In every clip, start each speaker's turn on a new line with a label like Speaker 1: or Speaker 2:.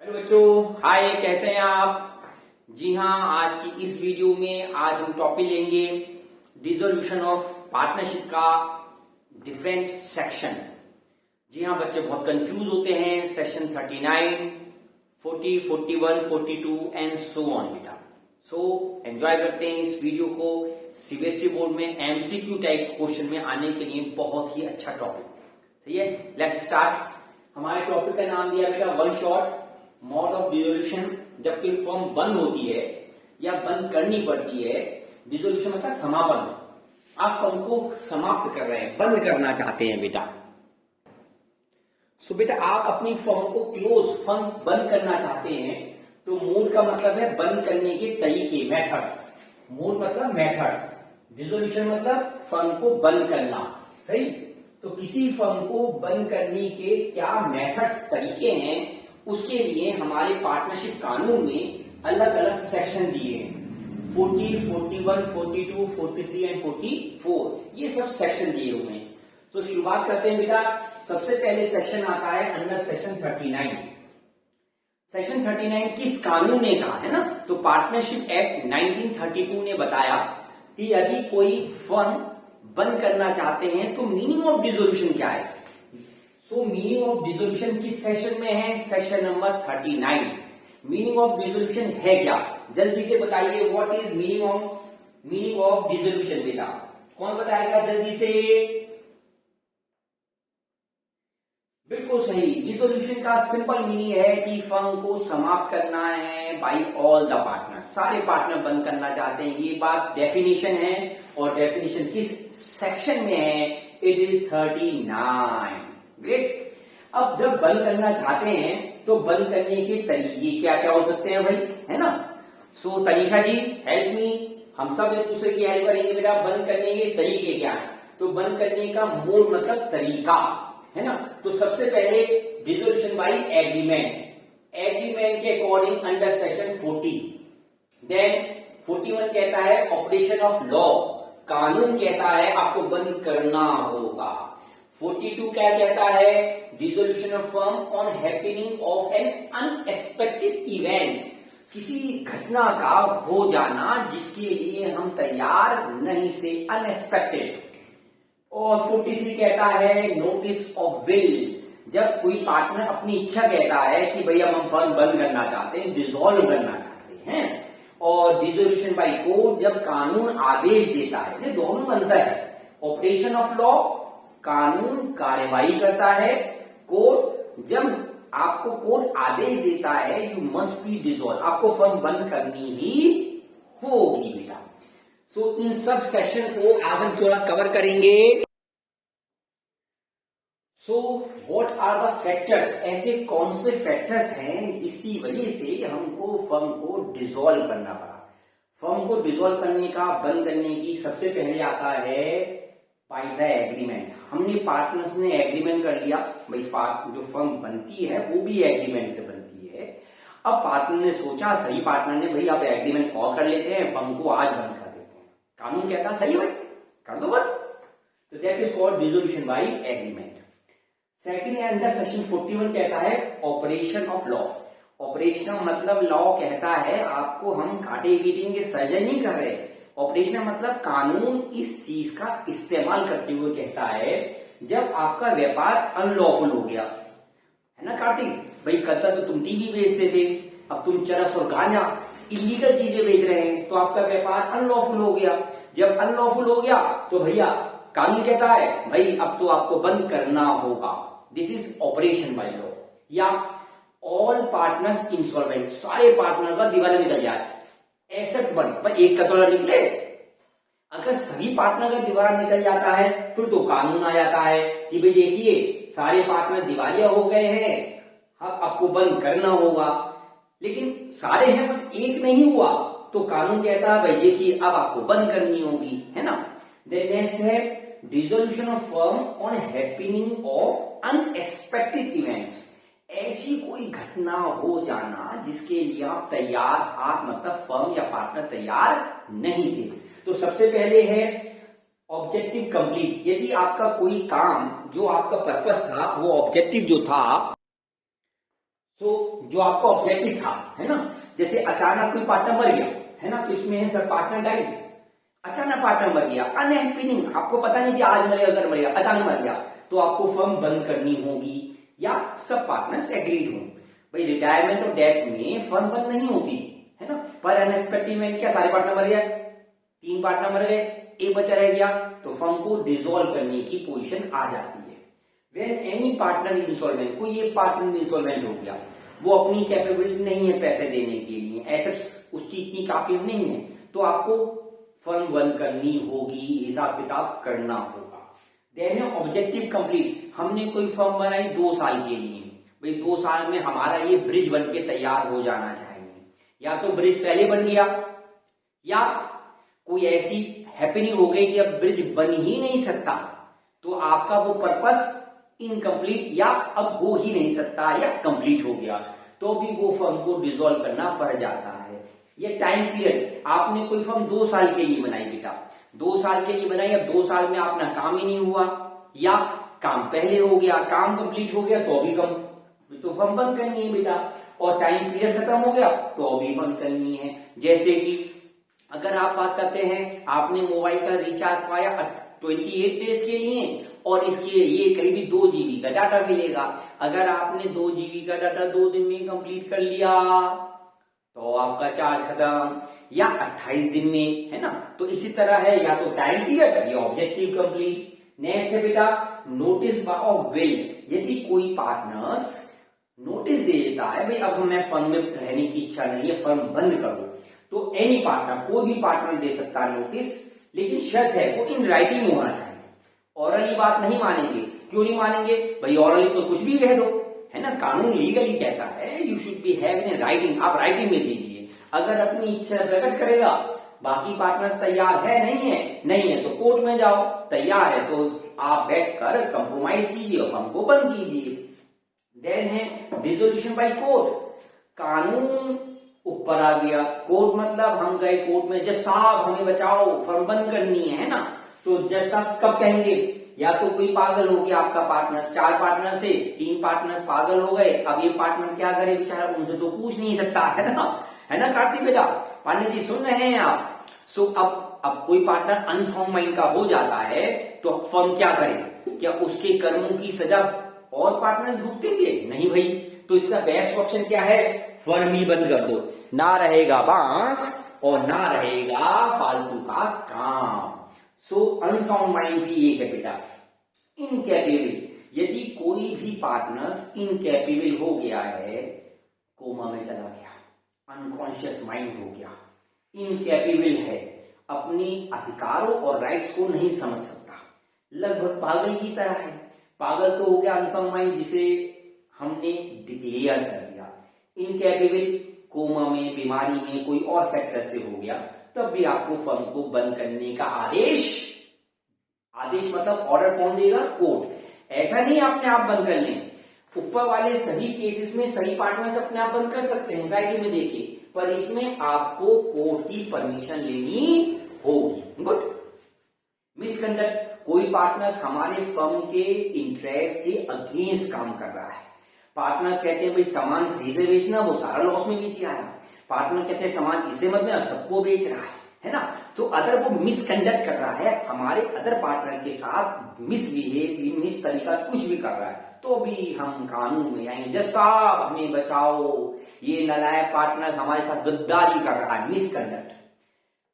Speaker 1: Hello बच्चों, हाय, कैसे हैं आप। जी हाँ, आज की इस वीडियो में आज हम टॉपिक लेंगे डिसोल्यूशन ऑफ पार्टनरशिप का डिफरेंट सेक्शन। जी हाँ बच्चे, बहुत कंफ्यूज होते हैं सेक्शन 39, 40, 41, 42 एंड सो ऑन बेटा। सो एंजॉय करते हैं इस वीडियो को। सीबीएसई बोर्ड में एमसीक्यू टाइप क्वेश्चन में आने के लिए बहुत ही अच्छा टॉपिक। सही है, लेट्स स्टार्ट। हमारे टॉपिक का नाम दिया बेटा one shot mode of dissolution. जब कोई फर्म बंद होती है या बंद करनी पड़ती है, डिसोल्यूशन मतलब समापन। आप फर्म को समाप्त कर रहे हैं, बंद करना चाहते हैं बेटा। सो बेटा, आप अपनी फर्म को क्लोज फर्म बंद करना चाहते हैं तो मोड का मतलब है बंद करने के तरीके, मेथड्स। मोड मतलब मेथड्स, डिसोल्यूशन मतलब फर्म को बंद करना। सही, तो किसी फर्म को बंद करने के क्या मेथड्स, तरीके हैं, उसके लिए हमारे पार्टनरशिप कानून में अलग अलग सेक्शन दिए हैं। 40, 41, 42, 43 एंड 44, ये सब सेक्शन दिए हुए हैं। तो शुरुआत करते हैं बेटा। सबसे पहले सेक्शन आता है अंडर सेक्शन 39। सेक्शन 39 किस कानून ने कहा है ना, तो पार्टनरशिप एक्ट 1932 ने बताया कि यदि कोई फर्म बंद करना चाहते हैं तो मीनिंग ऑफ डिसोल्यूशन क्या है। सो मीनिंग ऑफ डिसोल्यूशन किस सेक्शन में है, section number 39। Meaning of dissolution है क्या, जल्दी से बताइए। What is meaning of dissolution बेटा, कौन बताएगा जल्दी से। बिल्कुल सही, डिसोल्यूशन का सिंपल मीनिंग है कि फर्म को समाप्त करना है बाय ऑल द पार्टनर। सारे पार्टनर बंद करना चाहते हैं, ये बात डेफिनेशन है। और डेफिनेशन किस सेक्शन में है, इट इज 39। ग्रेट। अब जब बंद करना चाहते हैं तो बंद करने के तरीके क्या क्या हो सकते हैं भाई, है ना। सो तनीषा जी हेल्प मी, हम सब एक दूसरे की हेल्प करेंगे बेटा। बंद करने के तरीके क्या है, तो बंद करने का मोड मतलब तरीका, है ना। तो सबसे पहले डिसोल्यूशन बाय एग्रीमेंट। एग्रीमेंट के अकॉर्डिंग अंडर सेक्शन 40। देन 41 कहता है ऑपरेशन ऑफ लॉ, कानून कहता है आपको बंद करना होगा। 42 क्या कहता है, dissolution of firm on happening of N unexpected event, किसी घटना का हो जाना जिसके लिए हम तैयार नहीं से, अनएक्सपेक्टेड। और 43 कहता है नोटिस ऑफ विल, जब कोई पार्टनर अपनी इच्छा कहता है कि भैया हम फर्म बंद करना चाहते हैं, डिसॉल्व करना चाहते हैं। और डिसोल्यूशन बाय कोर्ट, जब कानून आदेश देता है, ये दोनों में अंतर है। ऑपरेशन ऑफ लॉ, कानून कार्यवाही करता है। कोर्ट, जब आपको कोर्ट आदेश देता है यू मस्ट बी डिसॉल्व, आपको फर्म बंद करनी ही होगी बेटा। सो इन सब सेक्शन को आज हम थोड़ा कवर करेंगे। So what are the factors, ऐसे कौन से फैक्टर्स हैं जिसकी वजह से हमको फर्म को डिसॉल्व करना पड़ा। फर्म को डिसॉल्व करने का, बंद करने की सबसे पहले आता है बाय द एग्रीमेंट। हमने पार्टनर्स ने एग्रीमेंट कर लिया भाई, जो फर्म बनती है वो भी एग्रीमेंट से बनती है। अब पार्टनर ने सोचा, सही पार्टनर ने, भाई अब एग्रीमेंट और कर लेते हैं, फर्म को आज बंद कर देते हैं। कानून कहता है सही भाई कर दो बंद, तो that is called dissolution by agreement. Second under section 41 कहता है ऑपरेशन ऑफ लॉ। ऑपरेशन का मतलब लॉ कहता है आपको हम घाटे पीटेंगे के सर्जन नहीं कर रहे। ऑपरेशन मतलब कानून इस चीज का इस्तेमाल करते हुए कहता है जब आपका व्यापार अनलॉफुल हो गया, है ना कार्तिक भाई। कल तक तो तुम टीवी बेचते थे, अब तुम चरस और गांजा इलीगल चीजें बेच रहे हैं, तो आपका व्यापार अनलॉफुल हो गया। जब अनलॉफुल हो गया तो भैया कानून कहता है भाई अब तो आपको बंद करना होगा। This is operation by law. या ऑल पार्टनर्स इंसॉल्वेंट, सारे पार्टनर का दिवाला निकल जाए, एसेट बंद, पर एक का तो ना निकले। अगर सभी पार्टनर का दिवाला निकल जाता है फिर तो कानून आ जाता है कि भाई देखिए सारे पार्टनर दिवालिया हो गए हैं, अब आपको बंद करना होगा। लेकिन सारे हैं बस एक नहीं हुआ, तो कानून कहता है भाई देखिए अब आपको बंद करनी होगी, है ना। देन नेक्स्ट है dissolution of firm on happening of unexpected events, ऐसी कोई घटना हो जाना जिसके लिए आप तैयार, आप मतलब फर्म या पार्टनर तैयार नहीं थे। तो सबसे पहले है ऑब्जेक्टिव कंप्लीट, यदि आपका कोई काम जो आपका पर्पस था वो ऑब्जेक्टिव जो था, तो जो आपका ऑब्जेक्टिव था, है ना, जैसे अचानक कोई पार्टनर मर गया, है ना, तो इसमें है सर पार्टनर डाइज, अचानक पार्टनर मर गया, अनहैपनिंग, आपको पता नहीं कि आज मरेगा कल मरेगा, अचानक मर गया, तो आपको फर्म बंद करनी होगी या सब पार्टनर्स एग्रीड हों। भाई रिटायरमेंट और डेथ में फर्म बंद नहीं होती, है ना, पर अनएक्सपेक्टेड में क्या सारे पार्टनर मर गए, 3 पार्टनर मर गए, एक बचा रह गया, तो फर्म को डिसॉल्व करने की पोजीशन आ जाती है। व्हेन एनी पार्टनर इंसॉल्वेंट, कोई एक पार्टनर इंसॉल्वेंट हो गया, वो अपनी कैपेबिलिटी नहीं है पैसे देने के लिए, एसेट्स उसकी इतनी काफी नहीं है, तो आपको फर्म बंद करनी होगी, हिसाब किताब करना होगा। देन ऑब्जेक्टिव कंप्लीट, हमने कोई फर्म बनाई 2 साल के लिए, भाई 2 साल में हमारा ये ब्रिज बन के तैयार हो जाना चाहिए, या तो ब्रिज पहले बन गया या कोई ऐसी हैपनिंग हो गई कि अब ब्रिज बन ही नहीं सकता, तो आपका वो पर्पस इनकम्प्लीट या अब हो ही नहीं सकता या कंप्लीट हो गया, तो भी वो फर्म को डिसॉल्व करना पड़ जाता है। ये टाइम पीरियड, आपने कोई फर्म 2 साल के लिए बनाई बेटा, 2 साल के लिए बनाई, अब 2 साल में अपना काम ही नहीं हुआ या काम पहले हो गया, काम कंप्लीट हो गया, तो अभी तो फर्म बंद करनी है बेटा, और टाइम पीरियड खत्म हो गया तो अभी बंद करनी है। जैसे कि अगर आप बात करते हैं, आपने मोबाइल का रिचार्ज करवाया 28 डेज के लिए और इसके ये कहीं भी 2 GB का डाटा मिलेगा, अगर आपने 2 GB का डाटा 2 दिन में कंप्लीट कर लिया तो आपका चार्ज खत्म, या 28 दिन में, है ना, तो इसी तरह है, या तो टाइम पीरियड या ऑब्जेक्टिव कंप्लीट। नेक्स्ट है बेटा नोटिस ऑफ विल, यदि कोई पार्टनर्स नोटिस दे देता है भाई अब मैं फर्म में रहने की इच्छा नहीं है, फर्म बंद कर दो, तो एनी पार्टनर, कोई भी पार्टनर दे सकता है नोटिस, लेकिन शर्त है वो इन राइटिंग में होना चाहिए। ऑरली बात नहीं मानेंगे, क्यों नहीं मानेंगे भाई, ऑरली तो कुछ भी कह दो, है ना, कानून लीगली कहता है you should be have in writing, आप राइटिंग में दीजिए। अगर अपनी इच्छा प्रकट करेगा, बाकी पार्टनर्स तैयार है नहीं है तो कोर्ट में जाओ, तैयार है तो आप बैठ कर कंप्रोमाइज कीजिए और फर्म को बंद कीजिए। देन है डिसोल्यूशन बाय कोर्ट, कानून ऊपर आ गया, कोर्ट मतलब हम गए कोर्ट में, जज साहब हमें बचाओ फर्म बंद करनी है ना, तो जज साहब कब कहेंगे, या तो कोई पागल हो गया आपका पार्टनर, 4 पार्टनर से 3 पार्टनर पागल हो गए, अब ये पार्टनर क्या करे बेचारा, उनसे तो पूछ नहीं सकता, है ना कार्तिक बेटा, पांडे जी सुन रहे हैं आप। सो अब कोई पार्टनर अनसाउंड माइंड का हो जाता है तो फर्म क्या करे, क्या उसके कर्मों की सजा और पार्टनर्स भुगतेंगे, नहीं भाई, तो इसका बेस्ट ऑप्शन क्या है, फर्म ही बंद कर दो, ना रहेगा बांस और ना रहेगा फालतू का काम। सो अनसाउंड माइंड भी एक है बेटा। इनकैपेबल, यदि कोई भी पार्टनर्स इनकैपेबल हो गया है, कोमा में चला गया, अनकॉन्शियस माइंड हो गया, इनकैपेबल है, अपने अधिकारों और राइट्स को नहीं समझ सकता, लगभग पागल की तरह है, पागल तो हो गया अनसाउंड माइंड जिसे हमने डिक्लेयर कर दिया, इनकैपेबल कोमा में, बीमारी में, कोई और फैक्टर से हो गया, तब भी आपको फर्म को बंद करने का आदेश मतलब ऑर्डर कौन देगा, कोर्ट। ऐसा नहीं अपने आप बंद कर लें, ऊपर वाले सभी केसेस में सही पार्टनर्स अपने आप बंद कर सकते हैं राइटिंग में देके, पर इसमें आपको कोर्ट की परमिशन लेनी होगी। गुड। मिसकंडक्ट, कोई पार्टनर्स हमारे फर्म के इंटरेस्ट के अगेंस्ट काम कर रहा है, पार्टनर्स कहते हैं भाई सामान सही से बेचना, वो सारा लॉस में बेच रहा है, पार्टनर कहते हैं सामान इसे मत में सबको बेच रहा है ना, तो अगर वो मिसकंडक्ट कर रहा है, हमारे अदर पार्टनर के साथ मिसबिहेव, मिस तरीका कुछ भी कर रहा है, तो भी हम कानून में आएंगे, जज साहब हमें बचाओ, ये नालायक पार्टनर हमारे साथ गद्दारी कर रहा है, मिसकंडक्ट।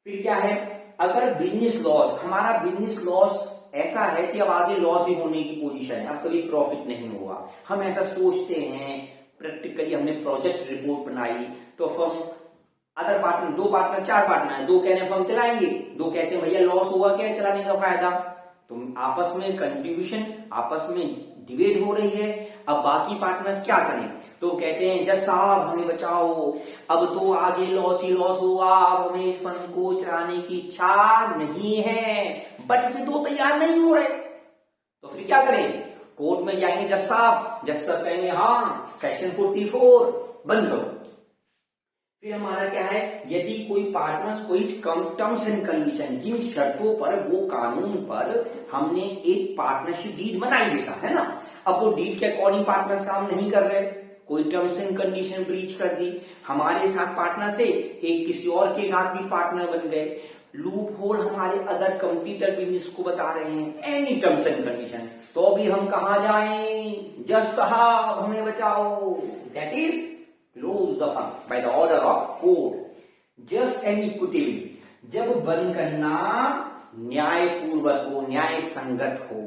Speaker 1: फिर क्या है, अगर बिजनेस लॉस, हमारा बिजनेस लॉस ऐसा है कि अब आगे लॉस ही होने की पोजीशन है, अब कभी प्रॉफिट नहीं होगा, हम ऐसा सोचते हैं, प्रैक्टिकली हमने प्रोजेक्ट रिपोर्ट बनाई, तो firm other partner, 2 partner 4 partner है, 2 कह रहे हैं फर्म चलाएंगे, 2 कहते हैं भैया लॉस होगा, क्या चलाने का फायदा, तो आपस में कंट्रीब्यूशन, आपस में डिबेट हो रही है। अब बाकी पार्टनर्स क्या करें, तो कहते हैं जज साहब हमें बचाओ, अब तो आगे लॉस ही लॉस होगा, अब हमें इस फर्म को चलाने की इच्छा नहीं है, बट फिर 2 तैयार नहीं हो रहे, तो फिर क्या करें, कोर्ट में जाएंगे, जज साहब कहेंगे हाँ सेक्शन 44 बंद करो। फिर हमारा क्या है, यदि कोई पार्टनर्स कोई टर्म्स एंड कंडीशन, जिन शर्तों पर वो कानून पर हमने एक पार्टनरशिप डीड बनाई देता है ना, अब वो डीड के अकॉर्डिंग पार्टनर्स काम नहीं कर रहे, कोई टर्म्स एंड कंडीशन ब्रीच कर दी, हमारे साथ पार्टनर थे, एक किसी और के साथ भी पार्टनर बन गए, लूप होल हमारे अदर कंप्यूटर बिजनेस को बता रहे हैं, एनी टर्म्स एंड कंडीशन, तो अभी हम कहां जाएं? जज साहब हमें बचाओ, that is close the firm by the order of court. Just and equitably, जब बंद करना न्यायपूर्वक हो, न्याय संगत हो,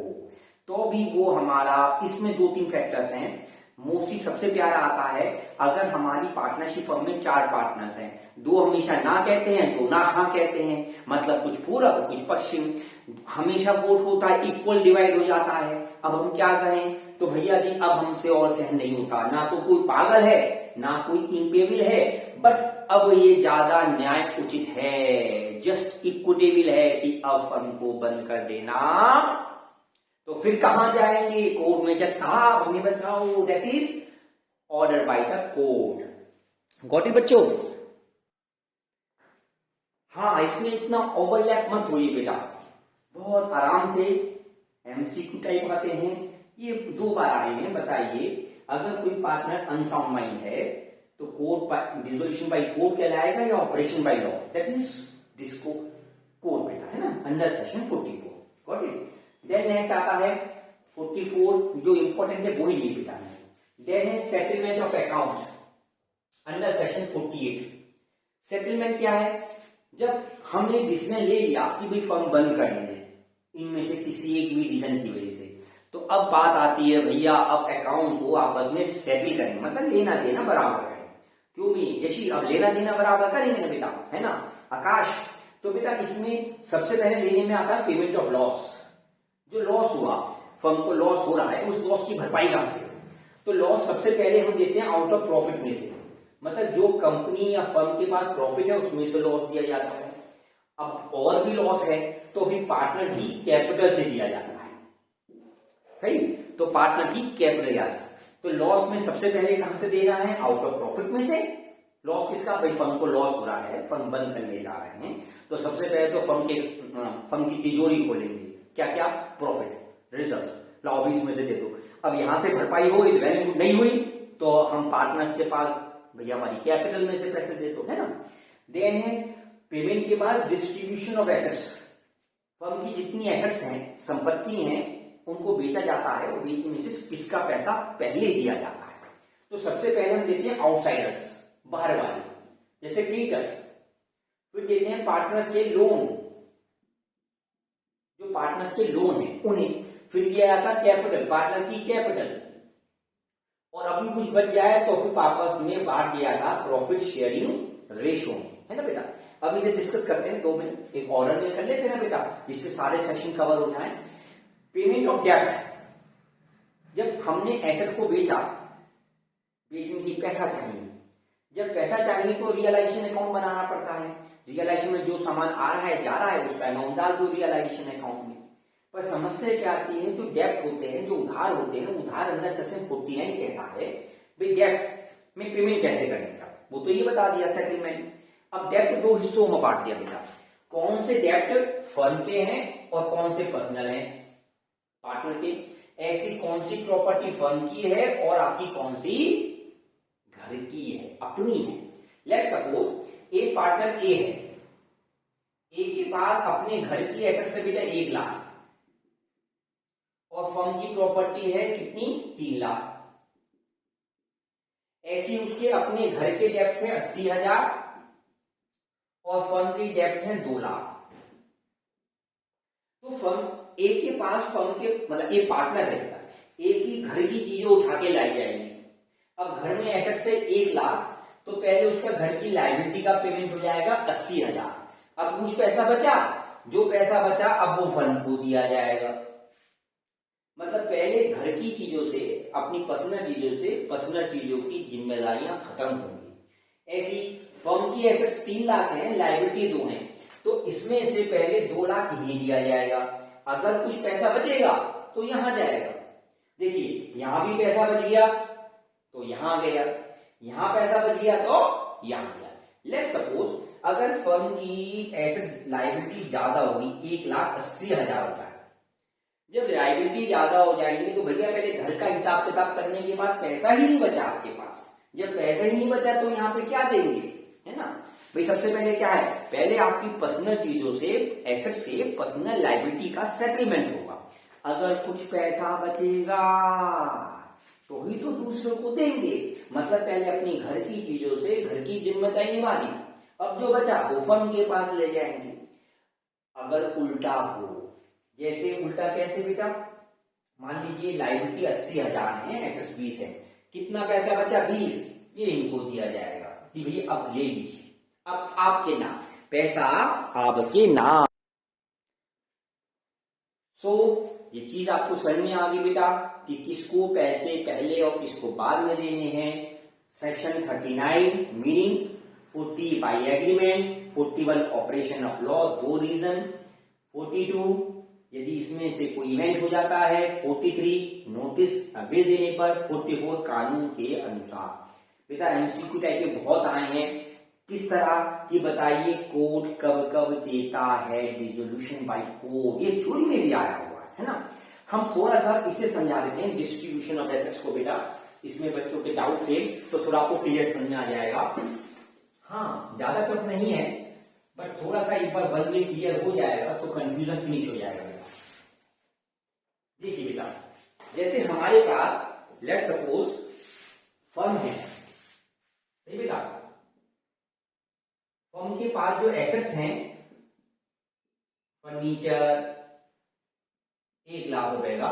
Speaker 1: तो भी वो हमारा, इसमें 2-3 फैक्टर्स हैं। मोस्टली सबसे प्यारा आता है अगर हमारी पार्टनरशिप फर्म में 4 पार्टनर्स हैं, 2 हमेशा ना कहते हैं, 2 ना हाँ कहते हैं, मतलब कुछ पूरब कुछ पश्चिम, हमेशा वोट होता है, इक्वल डिवाइड हो जाता है। अब हम क्या करें? तो भैया जी अब हमसे और सहन नहीं होता, ना तो कोई पागल है ना कोई इम्पेबल है, बट अब ये ज्यादा न्याय उचित है, जस्ट इक्विटेबल है कि अब फर्म को बंद कर देना। तो फिर कहां जाएंगे? कोर्ट में। जज साहब हमें बचाओ, that is order by the court. Got it बच्चों? हाँ, इसमें इतना ओवरलैप मत होइए बेटा, बहुत आराम से एमसीक्यू टाइप आते हैं, ये 2 बार आए हैं। बताइए, अगर कोई पार्टनर अनसाउंड माइंड है तो कोर्ट डिसोल्यूशन बाय कोर्ट कहलाएगा या operation by law? That is disco court बेटा, है ना, under section 44। Got it? Then next आता है 44, जो इंपॉर्टेंट है वो ही ये बेटा है। देन है settlement of account under section 48। Settlement क्या है? जब हमने डिसीजन ले लिया कि भाई फर्म बंद करनी है, इनमें से किसी एक भी रीजन की वजह से, तो अब बात आती है भैया अब अकाउंट को आपस में सेटल करें, मतलब लेना देना बराबर करें। क्यों भी यशी, अब लेना देना बराबर करेंगे ना बेटा, है ना आकाश? तो बेटा इसमें सबसे पहले लेने में आता है पेमेंट ऑफ लॉस। जो लॉस हुआ, फर्म को लॉस हो रहा है, उस लॉस की भरपाई कहां से? तो लॉस सबसे पहले हम देते हैं आउट ऑफ प्रॉफिट में से, मतलब जो कंपनी या फर्म के पास प्रॉफिट है उसमें से लॉस दिया जाता है। अब और भी लॉस है तो फिर पार्टनर की कैपिटल से दिया जाता है, सही? तो पार्टनर की कैपिटल याद, तो लॉस में सबसे पहले कहां से देना है? आउट ऑफ प्रॉफिट में से। लॉस किसका? भाई फर्म को लॉस हो रहा है, फर्म बंद करने जा रहे हैं, तो सबसे पहले तो फर्म की तिजोरी को लेंगे, क्या क्या? प्रॉफिट, रिजर्व्स, लाओ 20 में से दे दो। अब यहां से भरपाई हो गई, वैल्यू नहीं हुई, तो हम पार्टनर्स के पास भैया हमारी कैपिटल में से पैसे दे दो, है ना। देन है पेमेंट के बाद डिस्ट्रीब्यूशन ऑफ एसेट्स। फर्म की जितनी एसेट्स हैं, संपत्ति हैं, उनको बेचा जाता है और बेचने में से किसका पैसा पहले दिया जाता है। तो सबसे पहले हम देते हैं आउटसाइडर्स, बाहर वाले, जैसे क्रेडिटर्स। फिर देते हैं पार्टनर्स के लोन, जो पार्टनर्स के लोन है उन्हें। फिर दिया जाता है कैपिटल, पार्टनर की कैपिटल, और अभी कुछ बच जाए तो फिर आपस में बांट दिया था प्रॉफिट शेयरिंग रेशो, है ना बेटा। अब इसे डिस्कस करते हैं 2 मिनट, एक ऑर्डर में कर लेते हैं ना बेटा, जिससे सारे सेशन कवर हो जाए। पेमेंट ऑफ डेब्ट, जब हमने एसेट को बेचा, बेचने की पैसा चाहिए, जब पैसा चाहिए तो रियलाइजेशन अकाउंट बनाना पड़ता है। रियलाइजेशन में जो सामान आ रहा है जा रहा है उसका अमाउंट डाल दो रियलाइजेशन अकाउंट में। पर समस्या क्या आती है? जो डेब्ट होते हैं, जो उधार होते हैं, उधार अंडर सेक्शन 49 कहता है भाई डेब्ट में पेमेंट कैसे करेगा, वो तो ये बता दिया सेटलमेंट। अब डेब्ट 2 हिस्सों में बांट दिया बेटा, कौन से डेब्ट फर्म के हैं और कौन से पर्सनल हैं, पार्टनर के। ऐसी कौन सी प्रॉपर्टी फर्म की है और आपकी कौन सी घर की है, अपनी है। लेट्स सपोज एक पार्टनर ए है, ए के पास अपने घर की एसेट से बेटा 1 लाख और फर्म की प्रॉपर्टी है कितनी? 3 लाख। ऐसी उसके अपने घर के डेब्ट है 80,000 और फर्म की डेब्ट है 2 लाख। तो फर्म ए के पास, फर्म के मतलब ए पार्टनर है, ए की घर की चीजें उठा के लाई जाएंगी। अब घर में एसेट से 1 लाख, तो पहले उसका घर की लायबिलिटी का पेमेंट हो जाएगा 80,000। अब कुछ पैसा बचा, जो पैसा बचा अब वो फर्म को दिया जाएगा। मतलब पहले घर की चीजों से, अपनी पर्सनल चीजों की जिम्मेदारियां खत्म होंगी। ऐसी फर्म की एसेट्स 3 लाख है, लायबिलिटी 2 है, तो इसमें से पहले 2 लाख इन्हें दिया जाएगा। अगर कुछ पैसा बचेगा तो यहां जाएगा। देखिए यहां भी पैसा बच गया तो यहां गया, यहां पैसा बच गया तो यहां गया। लेट्स सपोज अगर फर्म की एसेट लायबिलिटी ज्यादा होगी, 1,80,000 होता है। जब लायबिलिटी ज्यादा हो जाएंगी तो भैया पहले घर का हिसाब किताब करने के बाद पैसा ही नहीं बचा आपके पास, जब पैसा ही नहीं बचा तो यहाँ पे क्या देंगे, है ना। भाई सबसे पहले क्या है, पहले आपकी पर्सनल चीजों से, एसेट से पर्सनल लायबिलिटी का सेटलमेंट होगा। अगर कुछ पैसा बचेगा तो ही तो दूसरों को देंगे। मतलब पहले अपनी घर की चीजों से घर की जिम्मेदारी निभा दी, अब जो बचा वो फर्म के पास ले जाएंगे। अगर उल्टा हो, जैसे उल्टा कैसे बेटा, मान लीजिए लायबिलिटी 80,000 है, एसेट्स 20 है, कितना पैसा बचा 20, ये इनको दिया जाएगा कि भैया अब ले लीजिए, अब आपके नाम, पैसा आपके नाम। सो ये चीज आपको समझ में आ गई बेटा कि किसको पैसे पहले और किसको बाद में देने हैं। Section 39 meaning 40 by agreement, 41 operation of law, 2 reason, 42 यदि इसमें से कोई इवेंट हो जाता है, 43 नोटिस बिल देने पर, 44 कानून के अनुसार। बेटा एमसीक्यू टाइप के बहुत आए हैं, किस तरह की बताइए, कोर्ट कब कब देता है डिसोल्यूशन बाय कोर्ट, ये थ्योरी में भी आया हुआ है ना। हम थोड़ा सा इसे समझा देते हैं डिस्ट्रीब्यूशन ऑफ एसेट्स को बेटा, इसमें बच्चों के डाउट थे तो थोड़ा आपको क्लियर समझ में आ जाएगा। हाँ ज्यादा टफ नहीं है, बट थोड़ा सा एक बार बन में क्लियर हो जाएगा तो कंफ्यूजन फिनिश हो जाएगा बेटा। देखिए बेटा, जैसे हमारे पास लेट सपोज फर्म है, सही बेटा, फर्म के पास जो एसेट्स हैं, फर्नीचर 1 लाख रुपए का,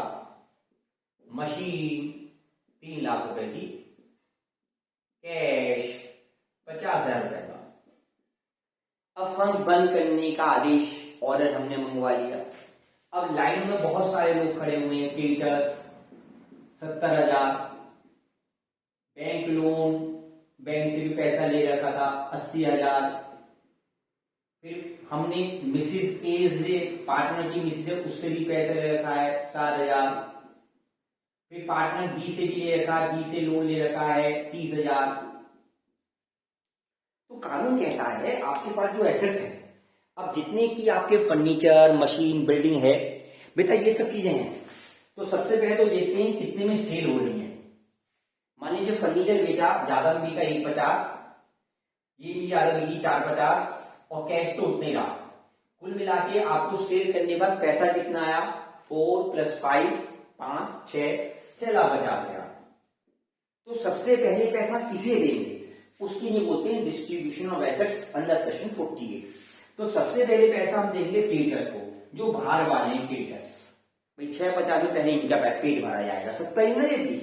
Speaker 1: मशीन 3 लाख रुपए की, कैश 50,000 रुपए का। अब फर्म बंद करने का आदेश, ऑर्डर हमने मंगवा लिया। अब लाइन में बहुत सारे लोग खड़े हुए हैं, क्रेडिटर्स 70,000, बैंक लोन, बैंक से भी पैसा ले रखा था 80,000, फिर हमने मिसिज ए से, पार्टनर की मिसिज है, उससे भी पैसा ले रखा है 7,000, फिर पार्टनर बी से भी ले रखा है, बी से लोन ले रखा है 30,000। तो कानून कहता है आपके पास जो एसेट्स हैं, अब जितने की आपके फर्नीचर, मशीन, बिल्डिंग है बेटा, ये सब चीजें हैं, तो सबसे पहले तो देखते हैं कितने में सेल हो रही है। मान लीजिए फर्नीचर बेचा, ज्यादा में बिका 150, ये भी ज्यादा बिकी 450, और कैश तो उतने रहा। कुल मिला के आपको सेल करने के बाद पैसा कितना आया, 4 + 5 5 6 6,50,000। तो सबसे पहले पैसा किसे देंगे, उसके लिए बोलते हैं distribution of assets under section 48। तो सबसे पहले पैसा हम देंगे क्रेडिटर्स को, जो बाहर वाले हैं क्रेडिटर्स। भाई 650 में पहले इनका पेट भरा जाएगा, 70 में दे दी।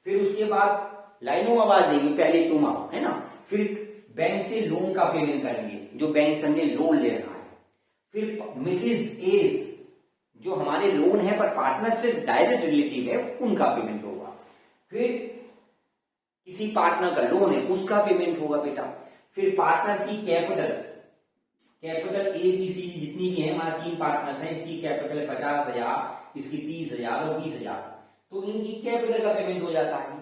Speaker 1: फिर उसके बाद लाइनों में आवाज देंगे, पहले तुम आओ, है ना। फिर बैंक से लोन का पेमेंट करेंगे, जो बैंक से हमने लोन ले रखा है। फिर मिसिज एज, जो हमारे लोन है पर पार्टनर से डायरेक्ट रिलेटिव है, उनका पेमेंट होगा। फिर किसी पार्टनर का लोन है, उसका पेमेंट होगा बेटा। फिर पार्टनर की कैपिटल ए बी सी जितनी भी है, हमारे 3 पार्टनर्स हैं, इसकी कैपिटल 50,000, इसकी 30,000 और 20,000, तो इनकी कैपिटल का पेमेंट हो जाता है।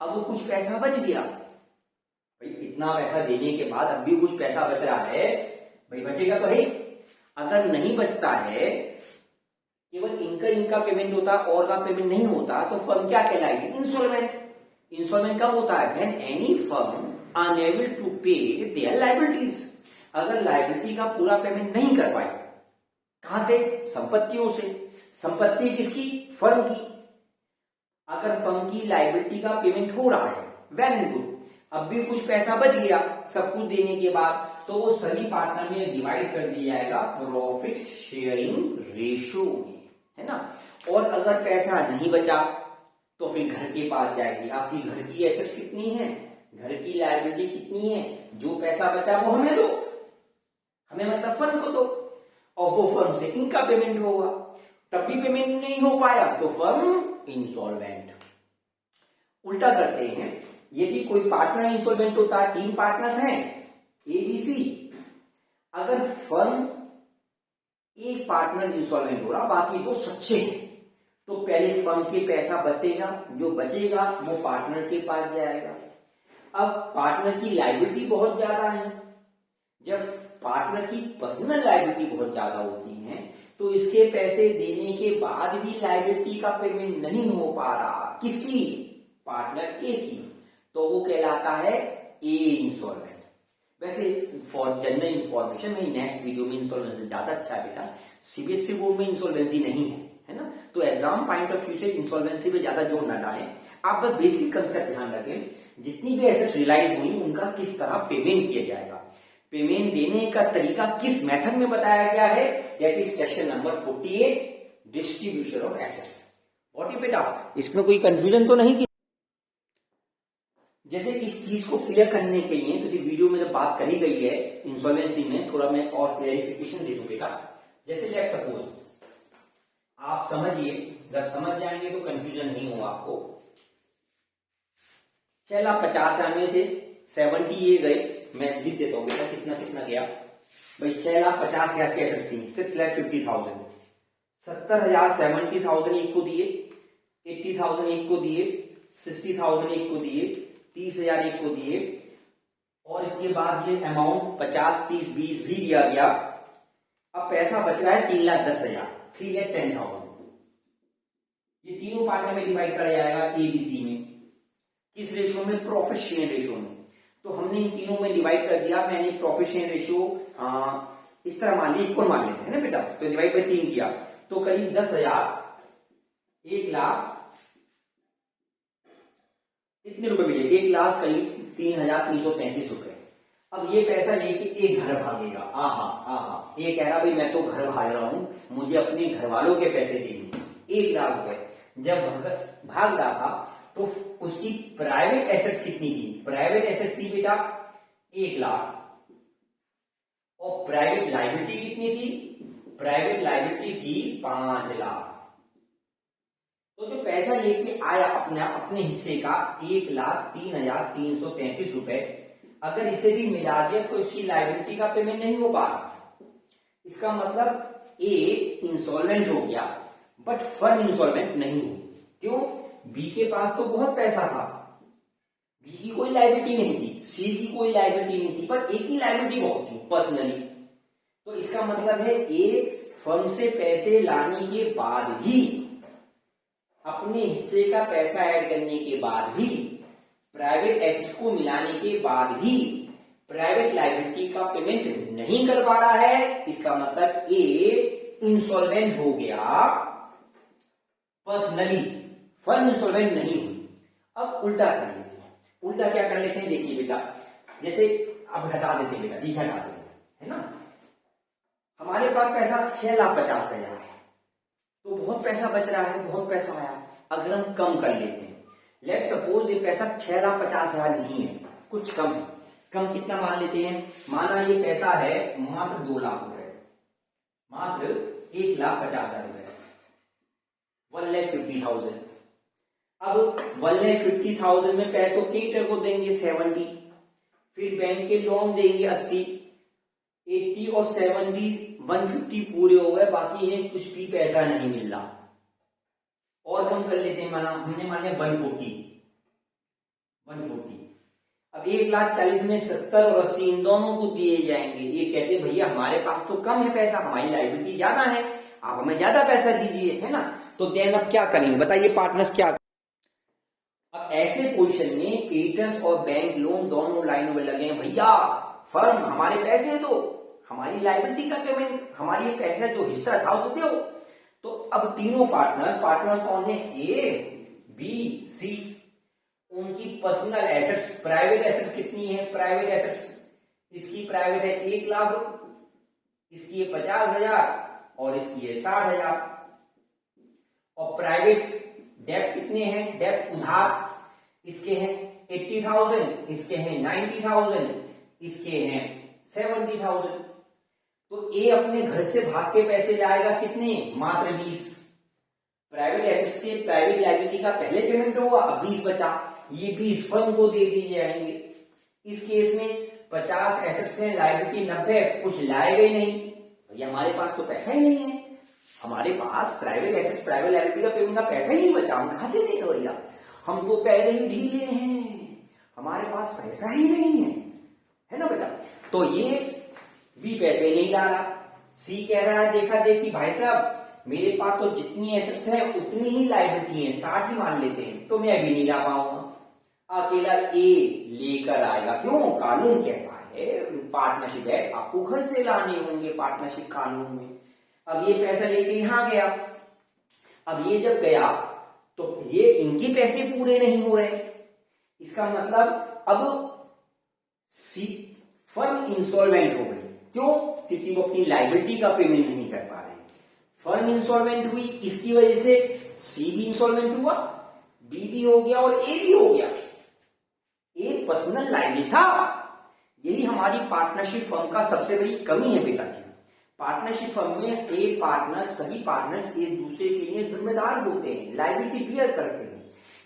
Speaker 1: अब वो कुछ पैसा बच गया, भाई इतना पैसा देने के बाद अब भी कुछ पैसा बच रहा है, भाई बचेगा तो है। अगर नहीं बचता है, केवल इनका पेमेंट होता, और का पेमेंट नहीं होता, तो फर्म क्या कहलाएगी, इंसॉल्वेंट। इंसॉल्वेंट कब होता है, when any firm unable to pay their liabilities. अगर लायबिलिटी का पूरा पेमेंट नहीं कर पाए, कहां से, संपत्तियों से। संपत्ति किसकी, फर्म की। अगर फर्म की लायबिलिटी का पेमेंट हो रहा है, वेल एंड गुड, अब भी कुछ पैसा बच गया सब कुछ देने के बाद, तो वो सभी पार्टनर में डिवाइड कर दिया जाएगा प्रॉफिट शेयरिंग रेशियो में, है ना। और अगर पैसा नहीं बचा तो फिर घर के पास जाएगी, आपकी घर की एसेट्स कितनी है, घर की लायबिलिटी कितनी है, जो पैसा बचा वो हमें दो, हमें मतलब फर्म को दो, और वो फर्म से इनका पेमेंट होगा। तब भी पेमेंट नहीं हो पाया तो फर्म इंसॉल्वेंट। उल्टा करते हैं, यदि कोई पार्टनर इंसॉल्वेंट होता है, 3 पार्टनर्स हैं ए बी सी, अगर फर्म एक पार्टनर इंसॉल्वेंट हो रहा, बाकी तो सच्चे हैं, तो पहले फर्म के पैसा बचेगा, जो बचेगा वो पार्टनर के पास जाएगा। अब पार्टनर की लायबिलिटी बहुत ज्यादा है, जब पार्टनर की पर्सनल लायबिलिटी बहुत ज्यादा होती है, तो इसके पैसे देने के बाद भी लायबिलिटी का पेमेंट नहीं हो पा रहा, किसकी, पार्टनर ए की, तो वो कहलाता है ए इंसॉल्वेंट। वैसे फॉर जनरल इंफॉर्मेशन मेरी नेक्स्ट वीडियो में इंसॉल्वेंसी ज्यादा अच्छा है बेटा, सीबीएसई बोर्ड में इंसॉल्वेंसी नहीं है ना, तो एग्जाम पॉइंट ऑफ व्यू से इंसॉल्वेंसी पे ज्यादा जोर ना डालें, आप बस बेसिक कंसेप्ट ध्यान रखें। जितनी भी एसेट रियलाइज हुई उनका किस तरह पेमेंट किया जाएगा, पेमेंट देने का तरीका किस मेथड में बताया गया है, that is section number 48 distribution of assets. और ये बेटा इसमें कोई कंफ्यूजन तो नहीं की? जैसे इस चीज को क्लियर करने के लिए तो वीडियो में जब बात करी गई है इंसॉल्वेंसी में, थोड़ा मैं और क्लेरिफिकेशन दे दूं बेटा। जैसे लेट सपोज आप समझिए, जब समझ जाएंगे तो कंफ्यूजन नहीं होगा आपको। 6,50,000 आने से 70 ये गए, मैं लिख देता हूं बेटा कितना कितना गया भाई। 6,50,000 कह सकती है 6,50,000, 70,000 70,000 एक को दिए, 80,000 एक को दिए, 60,000 एक को दिए, 30,000 एक को दिए, और इसके बाद ये अमाउंट 50, 30, 20 भी दिया गया। अब पैसा बच रहा है 3,10,000, 3,10,000। ये तीनों पार्ट में डिवाइड करा जाएगा एबीसी में, किस रेशियो में, प्रॉफिट शेयर रेशियो में। तो हमने इन तीनों में डिवाइड कर दिया। मैंने प्रॉफिट शेयर रेशियो इस तरह मान लिया, इक्वल मान लेते हैं ना बेटा, तो डिवाइड बाय 3 किया, तो करीब 10,000, 1,00,000 इतने रुपए मिले, 1,00,000 करीब 3,333 रुपए। अब ये पैसा लेके एक घर भागेगा, आहा आहा, ये कह रहा भाई मैं तो घर भाग रहा हूं, मुझे अपने घर वालों के पैसे देंगे 1,00,000 रुपए। जब भाग रहा था तो उसकी प्राइवेट एसेट्स कितनी थी? प्राइवेट एसेट थी बेटा 1,00,000, और प्राइवेट लायबिलिटी कितनी थी? प्राइवेट लायबिलिटी थी 5,00,000। तो जो पैसा लेके आया अपने हिस्से का 1,03,333 रुपए, अगर इसे भी मिला दिया तो इसकी लायबिलिटी का पेमेंट नहीं हो पा रहा। इसका मतलब ए इंसॉल्वेंट हो गया, बट फर्म इंसॉल्वेंट नहीं हुई। क्यों? बी के पास तो बहुत पैसा था, बी की कोई लायबिलिटी नहीं थी, सी की कोई लायबिलिटी नहीं थी, पर ए की लायबिलिटी बहुत थी पर्सनली। तो इसका मतलब है ए फर्म से पैसे लाने के बाद भी, अपने हिस्से का पैसा ऐड करने के बाद भी, प्राइवेट एसेट्स को मिलाने के बाद भी प्राइवेट लायबिलिटी का पेमेंट नहीं कर पा रहा है। इसका मतलब ए इंसॉल्वेंट हो गया पर्सनली, फर्म इंसॉल्वेंट नहीं हुई। अब उल्टा कर लेते हैं। उल्टा क्या कर लेते हैं देखिए बेटा, जैसे अब हटा देते हैं बेटा, जी हटा देते हैं, है ना। हमारे पास पैसा 6,50,000 है, तो बहुत पैसा बच रहा है, बहुत पैसा आया। अगर हम कम कर लेते हैं, लेट्स सपोज ये पैसा 6,50,000 नहीं है, कुछ कम है। कम कितना मान लेते हैं? माना ये पैसा है मात्र 2,00,000 रुपए, मात्र 1,50,000 रुपए, 1,50,000। अब 1,50,000 में पहले तो क्रेडिटर को देंगे 70, फिर बैंक के लोन देंगे 80, 80 और 70, 150 पूरे हो गए, बाकी इन्हें कुछ भी पैसा नहीं मिल रहा। और कम कर लेते हैं, माना हमने मान लिया 140। अब 1,40,000 में 70 और 80 इन दोनों को दिए जाएंगे। ये कहते हैं भैया हमारे पास तो कम है पैसा, हमारी लायबिलिटी ज्यादा है, आप हमें ज्यादा पैसा दीजिए, है ना। तो देन अब क्या करेंगे बताइए पार्टनर्स, क्या? अब ऐसे पोजीशन में क्रेडिटर्स और बैंक लोन दोनों लाइनों में लगे हैं, भैया फर्म हमारे पैसे दो, हमारी लायबिलिटी का पेमेंट, हमारी पैसा जो हिस्सा था उसे दो। तो अब तीनों पार्टनर्स कौन है? ए, बी, सी। उनकी पर्सनल एसेट्स, प्राइवेट एसेट्स कितनी है? प्राइवेट एसेट्स इसकी प्राइवेट है 1,00,000, इसकी है 50,000 और इसकी है 60,000। और प्राइवेट डेट कितने हैं? डेट उधार इसके हैं 80,000, इसके हैं 90,000, इसके हैं 70,000। तो ए अपने घर से भाग के पैसे लाएगा कितने? मात्र 20। प्राइवेट एसेट्स के प्राइवेट लायबिलिटी का पहले पेमेंट होगा, अब 20 बचा, ये 20 फर्म को दे दिए जाएंगे। इस केस में 50 एसेट्स हैं, लायबिलिटी 90, कुछ लाएगा ही नहीं, भैया हमारे पास तो पैसा ही नहीं है, हमारे पास प्राइवेट एसेट्स प्राइवेट लायबिलिटी का पेमेंट का पैसा ही नहीं बचा, हम कहां से देंगे भैया, हम तो पहले ही ढीले हैं, हमारे पास पैसा ही नहीं है ना बेटा। तो ये बी पैसे नहीं ला रहा, सी कह रहा है देखा देखी भाई साहब मेरे पास तो जितनी एसेट्स है उतनी ही लायबिलिटी है, 60 ही मान लेते हैं, तो मैं अभी नहीं ला पाऊंगा। अकेला ए लेकर आएगा। क्यों? कानून कहता है पार्टनरशिप एक्ट आपको घर से लाने होंगे पार्टनरशिप कानून में। अब ये पैसा लेके यहां गया, अब ये जब गया तो ये इनके पैसे पूरे नहीं हो रहे, इसका मतलब अब फर्म इंसॉल्वेंट हो गई। क्यों? क्योंकि वो अपनी लायबिलिटी का पेमेंट नहीं कर पा रहे। फर्म इंसॉल्वेंट हुई, इसकी वजह से सी भी इंसॉल्वेंट हुआ, बी भी हो गया और ए भी हो गया। ए पर्सनल लायबिलिटी था। यही हमारी पार्टनरशिप फर्म का सबसे बड़ी कमी है बेटा जी। पार्टनरशिप फर्म में एक पार्टनर, सभी पार्टनर्स एक दूसरे के लिए जिम्मेदार होते हैं, लायबिलिटी बियर करते हैं।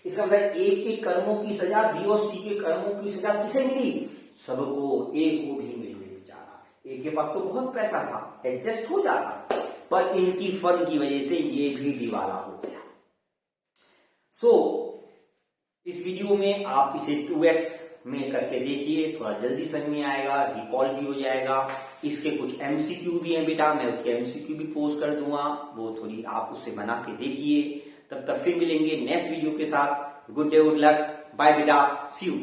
Speaker 1: इसका मतलब ए के कर्मों की सजा बी और सी के कर्मों की सजा किसे मिली? सबको, ए को भी मिल गई बेचारा। ए के पास तो बहुत पैसा था, एडजस्ट हो जाता, पर इनकी फर्म की वजह से ये भी दिवाला हो गया। इस वीडियो में आप इसे 2x में करके देखिए, थोड़ा जल्दी समझ में आएगा, रिकॉल भी हो जाएगा। इसके कुछ एमसीक्यू भी हैं बेटा, मैं उसके एमसीक्यू भी पोस्ट कर दूंगा, वो थोड़ी आप उससे बना के देखिए। तब तक फिर मिलेंगे नेक्स्ट वीडियो के साथ। Good day, good luck, bye बेटा, सी यू।